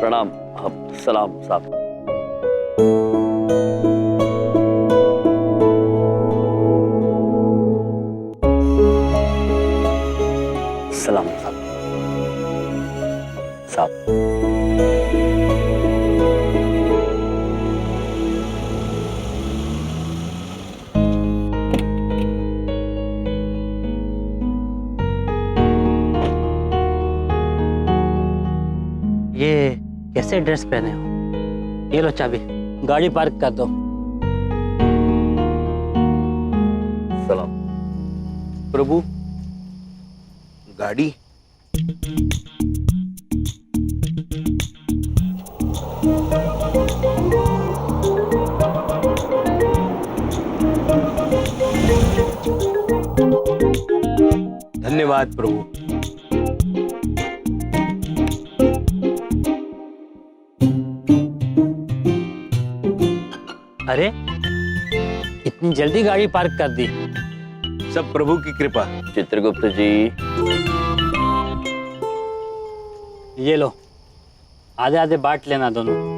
प्रणाम। सलाम साहब। सलाम साहब। ये कैसे ड्रेस पहने हो? ये लो चाबी, गाड़ी पार्क कर दो। सलाम। प्रभु, गाड़ी? धन्यवाद प्रभु। अरे इतनी जल्दी गाड़ी पार्क कर दी? सब प्रभु की कृपा। चित्रगुप्त जी, ये लो, आधे आधे बांट लेना दोनों।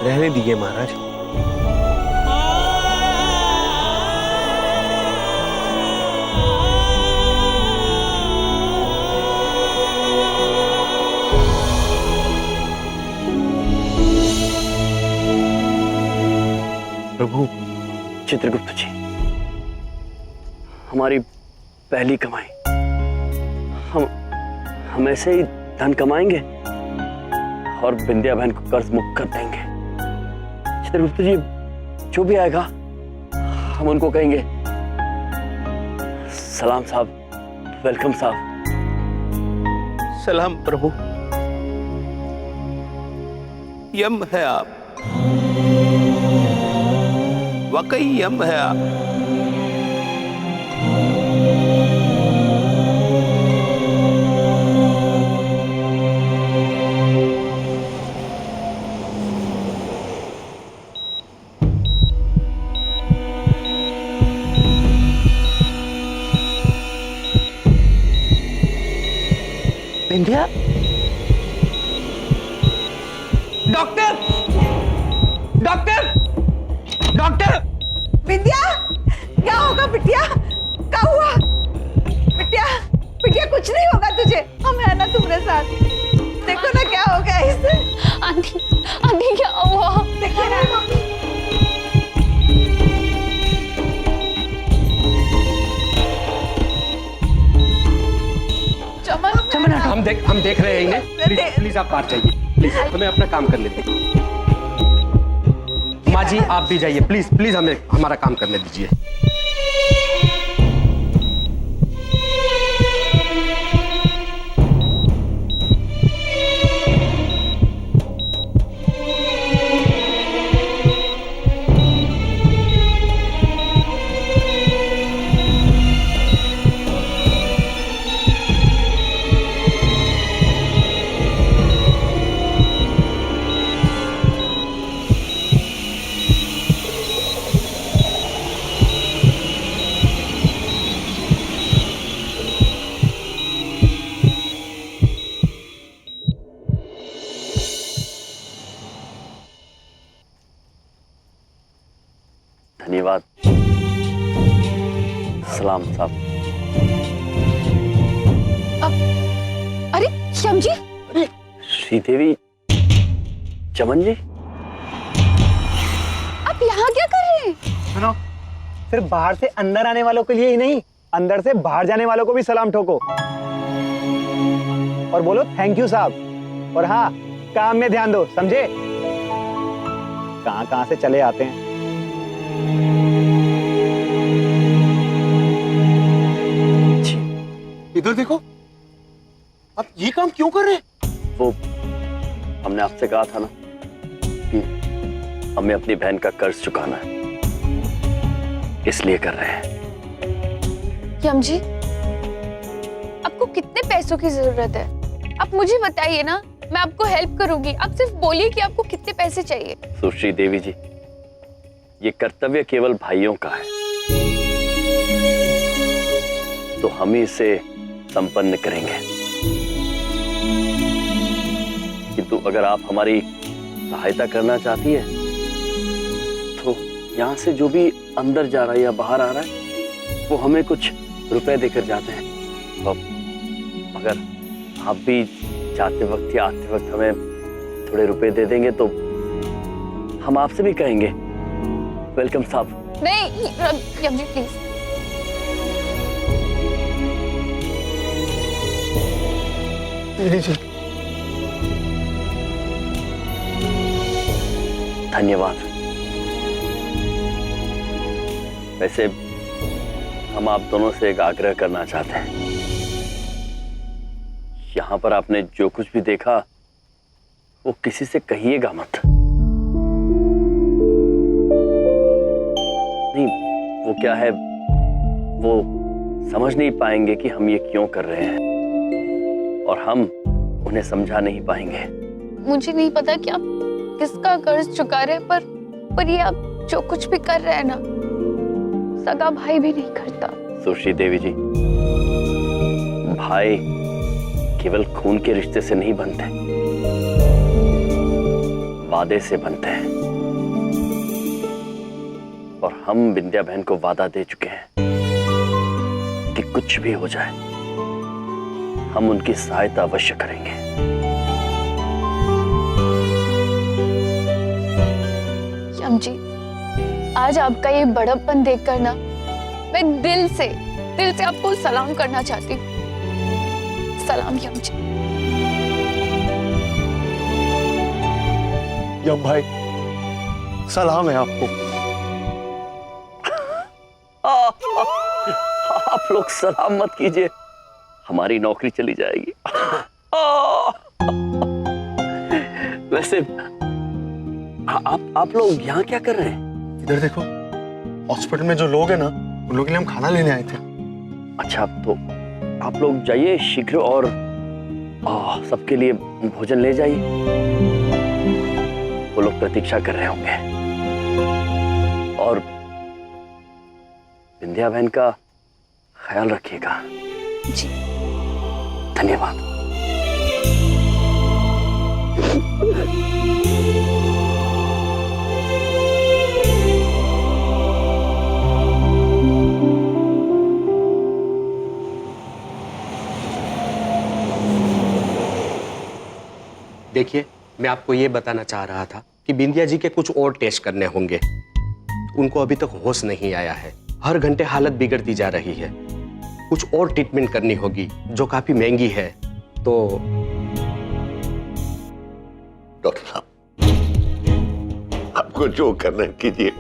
रहने दीजिए महाराज। प्रभु। चित्रगुप्त जी, हमारी पहली कमाई, हम ऐसे ही धन कमाएंगे और विंध्या बहन को कर्ज मुक्त कर देंगे। चित्रगुप्त जी, जो भी आएगा हम उनको कहेंगे सलाम साहब, वेलकम साहब। सलाम प्रभु। यम है आप, वाकई यम है आप। Vindhya, doctor, doctor, doctor! Vindhya, क्या होगा बिटिया? क्या हुआ? बिटिया, बिटिया कुछ नहीं होगा तुझे, हम है ना तुम्हारे साथ। देखो ना क्या हो गया इसे। आंटी, आंटी क्या हुआ? देखिए ना। चमन, हम देख रहे हैं इन्हें। प्लीज आप बाहर जाइए, प्लीज हमें अपना काम कर लेते हैं। माँ जी आप भी जाइए, प्लीज हमें हमारा काम करने दीजिए। धन्यवाद। सलाम साहब। अरे श्याम जी, श्रीदेवी, चमन जी, आप यहाँ क्या कर रहे हैं? सुनो, सिर्फ बाहर से अंदर आने वालों के लिए ही नहीं, अंदर से बाहर जाने वालों को भी सलाम ठोको और बोलो थैंक यू साहब। और हाँ, काम में ध्यान दो, समझे? कहां से चले आते हैं। इधर देखो, आप ये काम क्यों कर रहे हैं? वो हमने आपसे कहा था ना कि हमें अपनी बहन का कर्ज चुकाना है, इसलिए कर रहे हैं। यम जी, आपको कितने पैसों की जरूरत है? आप मुझे बताइए ना, मैं आपको हेल्प करूंगी। आप सिर्फ बोलिए कि आपको कितने पैसे चाहिए। सुश्री देवी जी, ये कर्तव्य केवल भाइयों का है, तो हम ही इसे संपन्न करेंगे। किंतु अगर आप हमारी सहायता करना चाहती है तो यहाँ से जो भी अंदर जा रहा है या बाहर आ रहा है वो हमें कुछ रुपए देकर जाते हैं। अब अगर आप भी जाते वक्त या आते वक्त हमें थोड़े रुपए दे देंगे तो हम आपसे भी कहेंगे वेलकम साहब। नहीं यम जी प्लीज। जी धन्यवाद। वैसे हम आप दोनों से एक आग्रह करना चाहते हैं। यहाँ पर आपने जो कुछ भी देखा वो किसी से कहिएगा मत। नहीं, वो क्या है, वो समझ नहीं पाएंगे कि हम ये क्यों कर रहे हैं और हम उन्हें समझा नहीं पाएंगे। मुझे नहीं पता कि आप किसका कर्ज चुका रहे हैं, पर ये आप जो कुछ भी कर रहे हैं ना, सगा भाई भी नहीं करता। सुश्री देवी जी, भाई केवल खून के रिश्ते से नहीं बनते, वादे से बनते हैं। और हम विंध्या बहन को वादा दे चुके हैं कि कुछ भी हो जाए हम उनकी सहायता अवश्य करेंगे। यम जी, आज आपका ये बड़प्पन देखकर ना मैं दिल से आपको सलाम करना चाहती हूँ। सलाम यम जी। यम भाई, सलाम है आपको। आप लोग सलाम मत कीजिए, हमारी नौकरी चली जाएगी। वैसे आप लोग यहाँ क्या कर रहे हैं? इधर देखो, हॉस्पिटल में जो लोग हैं ना, उन लोगों के लिए हम खाना लेने आए थे। अच्छा, तो आप लोग जाइए शीघ्र और सबके लिए भोजन ले जाइए। वो लोग प्रतीक्षा कर रहे होंगे। और विंध्या बहन का ख्याल रखिएगा। जी धन्यवाद। देखिए, मैं आपको ये बताना चाह रहा था कि बिंदिया जी के कुछ और टेस्ट करने होंगे। उनको अभी तक होश नहीं आया है, हर घंटे हालत बिगड़ती जा रही है। कुछ और ट्रीटमेंट करनी होगी जो काफी महंगी है। तो डॉक्टर साहब, आपको जो करना है कीजिए,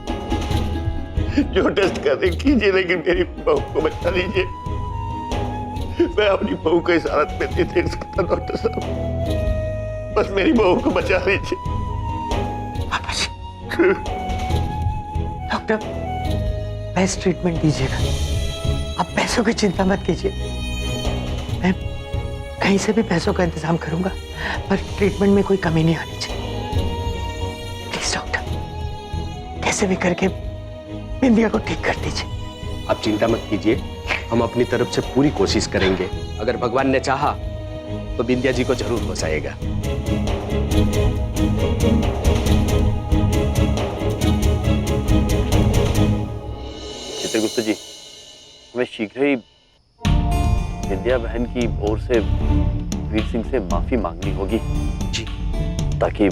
जो टेस्ट करने कीजिए, लेकिन मेरी बहू को बचा लीजिए। मैं अपनी बहू को इस हालत में नहीं देख सकता डॉक्टर साहब, बस मेरी बहू को बचा लीजिए। डॉक्टर, बेस्ट ट्रीटमेंट दीजिएगा। आप पैसों की चिंता मत कीजिए, मैं कहीं से भी पैसों का इंतजाम करूंगा, पर ट्रीटमेंट में कोई कमी नहीं आनी चाहिए। प्लीज डॉक्टर, कैसे भी करके बिंदिया को ठीक कर दीजिए। आप चिंता मत कीजिए, हम अपनी तरफ से पूरी कोशिश करेंगे। अगर भगवान ने चाहा तो बिंदिया जी को जरूर बचाएगा। चित्रगुप्त जी, हमें शीघ्र ही विंध्या बहन की ओर से वीर सिंह से माफी मांगनी होगी जी, ताकि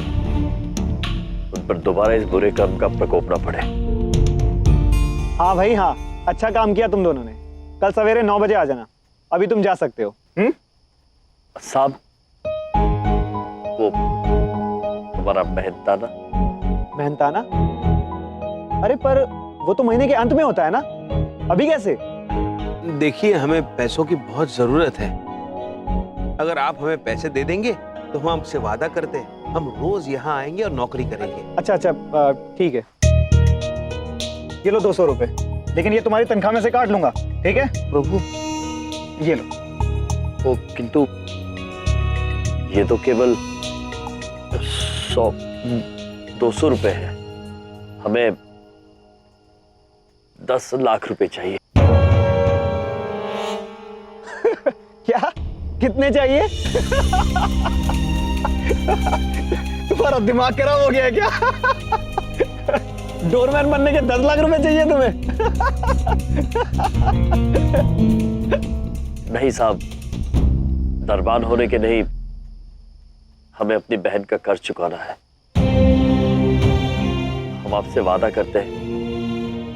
उन पर दोबारा इस बुरे कर्म का प्रकोप न पड़े। हाँ भाई हाँ, अच्छा काम किया तुम दोनों ने। कल सवेरे 9 बजे आ जाना, अभी तुम जा सकते हो। साहब, वो तुम्हारा मेहनताना। मेहनताना? अरे पर वो तो महीने के अंत में होता है ना, अभी कैसे? देखिए, हमें पैसों की बहुत जरूरत है। अगर आप हमें पैसे दे देंगे तो हम आपसे वादा करते हैं हम रोज यहाँ आएंगे और नौकरी करेंगे। अच्छा अच्छा, ठीक है, ये लो 200 रुपए, लेकिन ये तुम्हारी तनख्वाह में से काट लूंगा, ठीक है? प्रभु ये लो। वो किंतु ये तो केवल 200 रुपए है, हमें 10 लाख रुपए चाहिए। क्या? कितने चाहिए? तुम्हारा दिमाग खराब हो गया है क्या? डोरमैन बनने के 10 लाख रुपए चाहिए तुम्हें? नहीं साहब, दरबान होने के नहीं, हमें अपनी बहन का कर्ज चुकाना है। हम आपसे वादा करते हैं,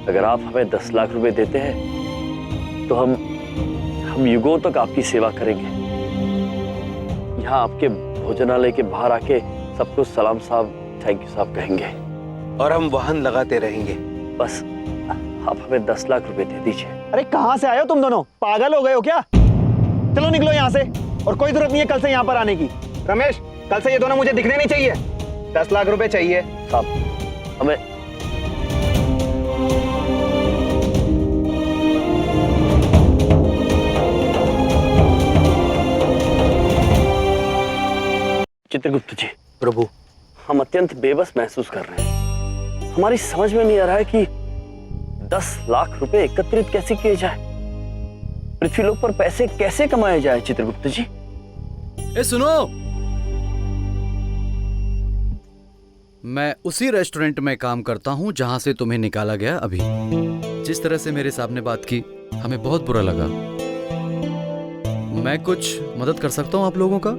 अगर आप हमें 10 लाख रुपए देते हैं तो हम युगों तक आपकी सेवा करेंगे। यहाँ आपके भोजनालय के बाहर आके सबको सलाम साहब, थैंक यू साहब कहेंगे, और हम वाहन लगाते रहेंगे। बस आप हमें 10 लाख रुपए दे दीजिए। अरे कहाँ से आए हो तुम दोनों? पागल हो गए हो क्या? चलो निकलो यहाँ से, और कोई जरूरत नहीं है कल से यहाँ पर आने की। रमेश, कल से ये दोनों मुझे दिखने नहीं चाहिए। 10 लाख रुपए चाहिए साहब। हमें चित्रगुप्त जी, प्रभु हम अत्यंत बेबस महसूस कर रहे हैं। हमारी समझ में नहीं आ रहा है कि 10 लाख रुपए एकत्रित कैसे किए जाए, पृथ्वीलोक पर पैसे कैसे कमाए जाए। चित्रगुप्त जी, सुनो, मैं उसी रेस्टोरेंट में काम करता हूं जहां से तुम्हें निकाला गया। अभी जिस तरह से मेरे सामने बात की, हमें बहुत बुरा लगा। मैं कुछ मदद कर सकता हूं आप लोगों का?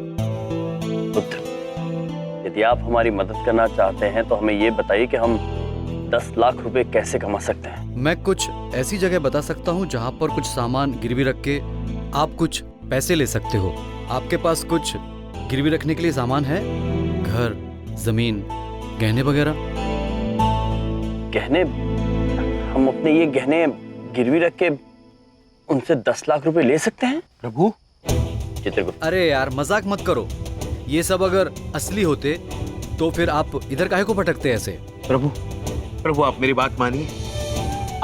पुत्र, यदि आप हमारी मदद करना चाहते हैं तो हमें यह बताइए कि हम 10 लाख रुपए कैसे कमा सकते हैं। मैं कुछ ऐसी जगह बता सकता हूं जहां पर कुछ सामान गिरवी रख के आप कुछ पैसे ले सकते हो। आपके पास कुछ गिरवी रखने के लिए सामान है? घर, जमीन, गहने वगैरह? गहने? हम अपने ये गहने गिरवी रख के उनसे 10 लाख रुपए ले सकते हैं? प्रभु चित्रगुप्त, अरे यार मजाक मत करो। ये सब अगर असली होते तो फिर आप इधर काहे को भटकते ऐसे? प्रभु प्रभु आप मेरी बात मानिए,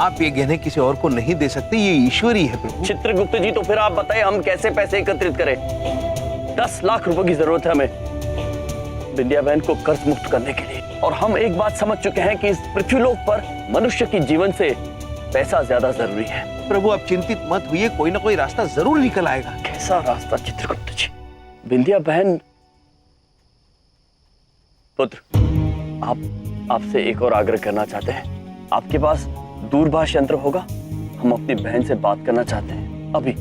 आप ये गहने किसी और को नहीं दे सकते, ये ईश्वरी है प्रभु। चित्रगुप्त जी, तो फिर आप बताएं हम कैसे पैसे एकत्रित करें? 10 लाख रुपए की जरूरत है हमें विंध्या बहन को कर्ज मुक्त करने के लिए। और हम एक बात समझ चुके हैं कि इस पृथ्वीलोक पर मनुष्य की जीवन से पैसा ज्यादा जरूरी है। प्रभु आप चिंतित मत होइए, कोई ना कोई रास्ता जरूर निकल आएगा। कैसा रास्ता चित्रगुप्त जी? विंध्या बहन, पुत्र, आपसे एक और आग्रह करना चाहते हैं। आपके पास दूरभाष यंत्र होगा? हम अपनी बहन से बात करना चाहते हैं अभी।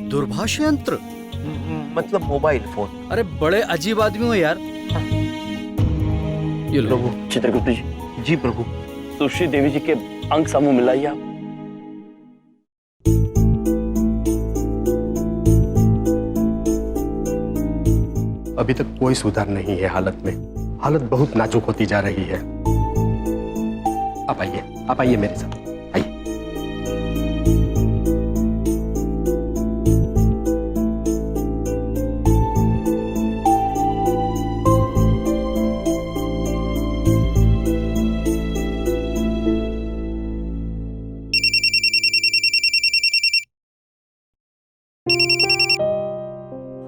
दूरभाष यंत्र? मतलब मोबाइल फोन। अरे बड़े अजीब आदमी हो यार। ये लो। प्रभु, चित्रगुप्त जी। जी प्रभु। सुश्री देवी जी के अंक समूह मिलाइए आप। अभी तक कोई सुधार नहीं है हालत में। हालत बहुत नाजुक होती जा रही है। आप आइए मेरे साथ, आइए।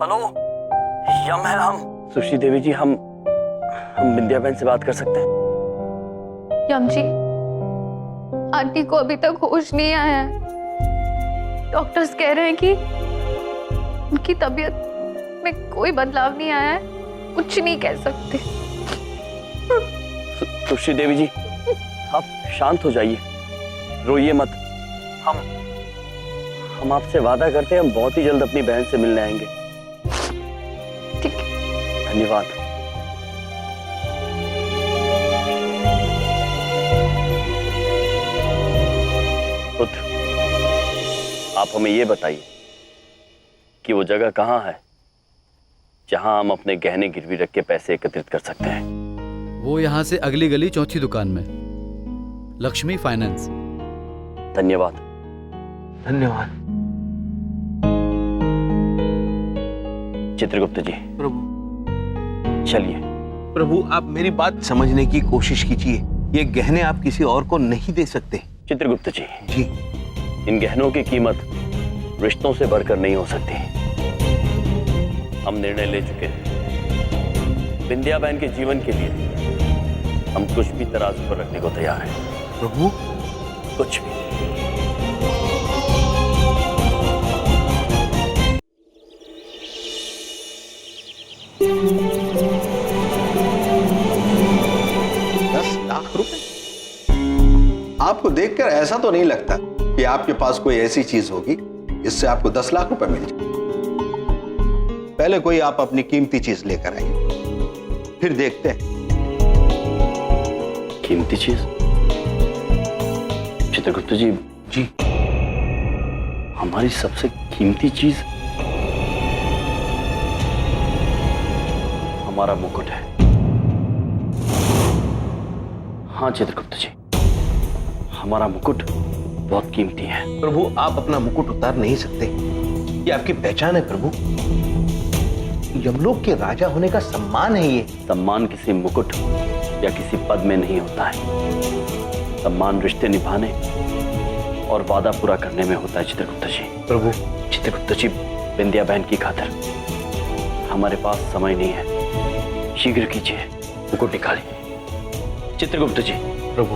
हेलो, यम है हम। सुश्री देवी जी, हम विंध्या बहन से बात कर सकते हैं? यम जी, आंटी को अभी तक होश नहीं आया है। डॉक्टर्स कह रहे हैं कि उनकी तबीयत में कोई बदलाव नहीं आया है, कुछ नहीं कह सकते। सुश्री देवी जी, आप शांत हो जाइए, रोइए मत। हम आपसे वादा करते हैं, हम बहुत ही जल्द अपनी बहन से मिलने आएंगे। ठीक है। धन्यवाद। पुत्र, आप हमें ये बताइए कि वो जगह कहाँ है जहां हम अपने गहने गिरवी रख के पैसे एकत्रित कर सकते हैं? वो यहाँ से अगली गली चौथी दुकान में, लक्ष्मी फाइनेंस। धन्यवाद। धन्यवाद। चित्रगुप्त जी, प्रभु चलिए प्रभु आप मेरी बात समझने की कोशिश कीजिए। ये गहने आप किसी और को नहीं दे सकते। चित्रगुप्त जी, जी, इन गहनों की कीमत रिश्तों से बढ़कर नहीं हो सकती। हम निर्णय ले चुके हैं। बिंदिया बहन के जीवन के लिए हम कुछ भी तराजू पर रखने को तैयार हैं। प्रभु कुछ भी। ₹10,00,000? आपको देखकर ऐसा तो नहीं लगता कि आपके पास कोई ऐसी चीज होगी जिससे आपको 10 लाख रुपए मिल जाए। पहले कोई आप अपनी कीमती चीज लेकर आइए, फिर देखते हैं। कीमती चीज? चित्रगुप्त जी, जी, हमारी सबसे कीमती चीज हमारा मुकुट है। हाँ चित्रगुप्त जी, हमारा मुकुट बहुत कीमती है। प्रभु आप अपना मुकुट उतार नहीं सकते। ये आपकी पहचान है प्रभु। यमलोक के राजा होने का सम्मान है ये। सम्मान किसी मुकुट या किसी पद में नहीं होता है। सम्मान रिश्ते निभाने और वादा पूरा करने में होता है चित्रगुप्त जी। प्रभु चित्रगुप्त जी, बिंदिया बहन की खातिर हमारे पास समय नहीं है। शीघ्र कीजिए, मुकुट निकालिए। चित्रगुप्त जी। प्रभु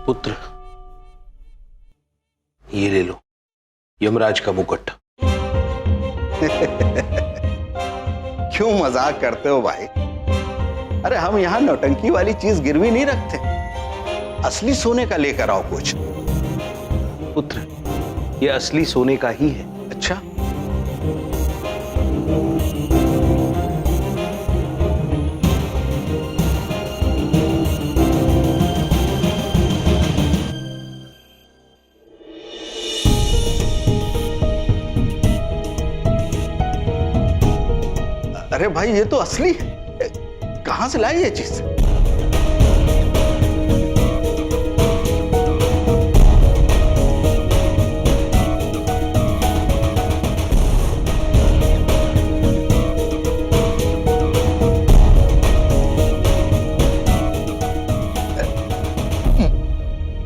पुत्र, ये ले लो यमराज का मुकुट। क्यों मजाक करते हो भाई? अरे हम यहां नौटंकी वाली चीज गिरवी नहीं रखते। असली सोने का लेकर आओ कुछ। पुत्र, ये असली सोने का ही है। अच्छा, अरे भाई ये तो असली है। कहां से लाई ये चीज?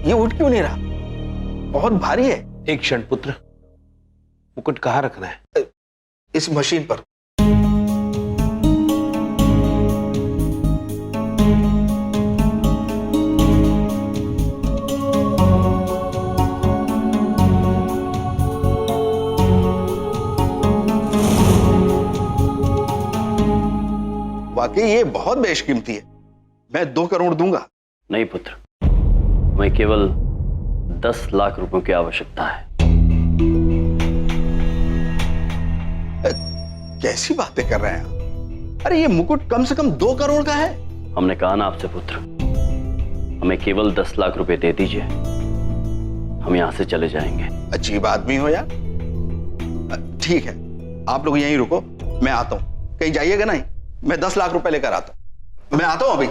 ये उठ क्यों नहीं रहा? बहुत भारी है। एक क्षण पुत्र, मुकुट कहाँ रखना है? इस मशीन पर। वाकई ये बहुत बेशकीमती है। मैं 2 करोड़ दूंगा। नहीं पुत्र, हमें केवल 10 लाख रुपयों की आवश्यकता है। कैसी बातें कर रहे हैं आप? अरे ये मुकुट कम से कम 2 करोड़ का है। हमने कहा ना आपसे पुत्र, हमें केवल 10 लाख रुपए दे दीजिए, हम यहां से चले जाएंगे। अजीब आदमी हो यार। ठीक है, आप लोग यहीं रुको, मैं आता हूं। कहीं जाइएगा नहीं, मैं 10 लाख रुपए लेकर आता हूं। मैं आता हूं अभी।